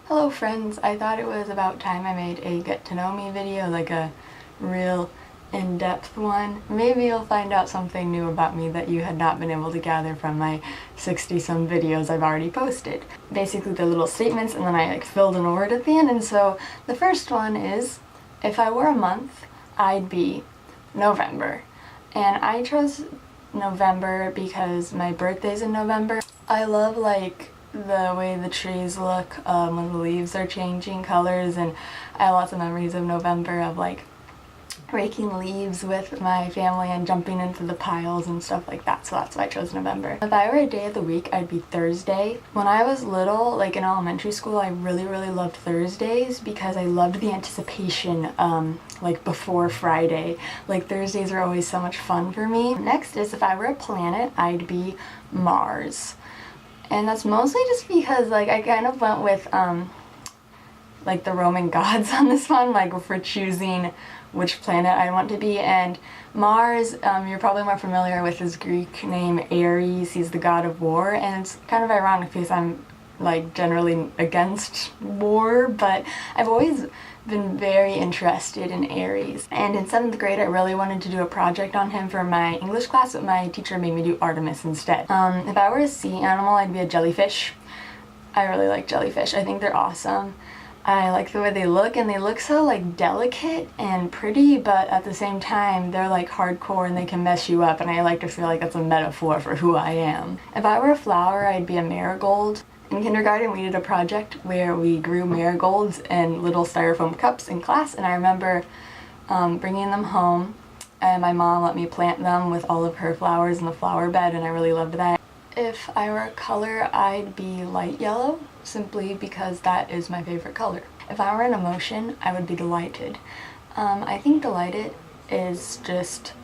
Hello friends, I thought it was about time I made a get to know me video, like a real in-depth one. Maybe you'll find out something new about me that you had not been able to gather from my 60-some videos I've already posted. Basically they're little statements and then I filled in a word at the end, and so the first one is, if I were a month, I'd be November. And I chose November because my birthday's in November. I love the way the trees look when the leaves are changing colors, and I have lots of memories of November of raking leaves with my family and jumping into the piles and stuff like that, so that's why I chose November. If I were a day of the week, I'd be Thursday. When I was little, in elementary school, I really loved Thursdays because I loved the anticipation before Friday. Thursdays are always so much fun for me. Next is, if I were a planet, I'd be Mars. And that's mostly just because I kind of went with the Roman gods on this one, for choosing which planet I want to be. And Mars, you're probably more familiar with his Greek name Ares. He's the god of war, and it's kind of ironic because I'm generally against war, but I've always been very interested in Ares. And in 7th grade I really wanted to do a project on him for my English class, but my teacher made me do Artemis instead. If I were a sea animal, I'd be a jellyfish. I really like jellyfish. I think they're awesome. I like the way they look, and they look so delicate and pretty, but at the same time they're hardcore and they can mess you up, and I like to feel like that's a metaphor for who I am. If I were a flower, I'd be a marigold. In kindergarten we did a project where we grew marigolds in little styrofoam cups in class, and I remember bringing them home, and my mom let me plant them with all of her flowers in the flower bed, and I really loved that. If I were a color, I'd be light yellow, simply because that is my favorite color. If I were an emotion, I would be delighted. I think delighted is just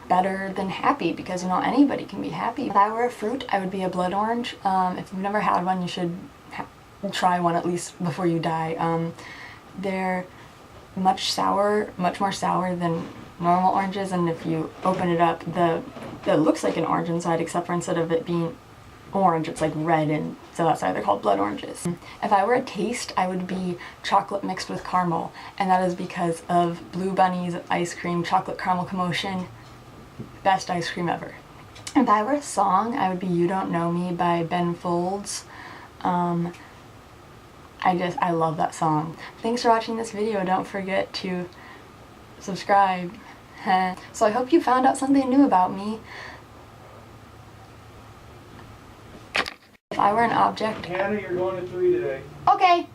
better than happy, because anybody can be happy. If I were a fruit, I would be a blood orange. If you've never had one, you should try one at least before you die. They're much more sour than normal oranges, and if you open it up, it looks like an orange inside, except for instead of it being orange, it's red, and so that's why they're called blood oranges. If I were a taste, I would be chocolate mixed with caramel, and that is because of Blue Bunny's ice cream chocolate caramel commotion. Best ice cream ever. If I were a song, I would be You Don't Know Me by Ben Folds. I love that song. Thanks for watching this video. Don't forget to subscribe. So I hope you found out something new about me. If I were an object... Hannah, you're going to 3 today. Okay.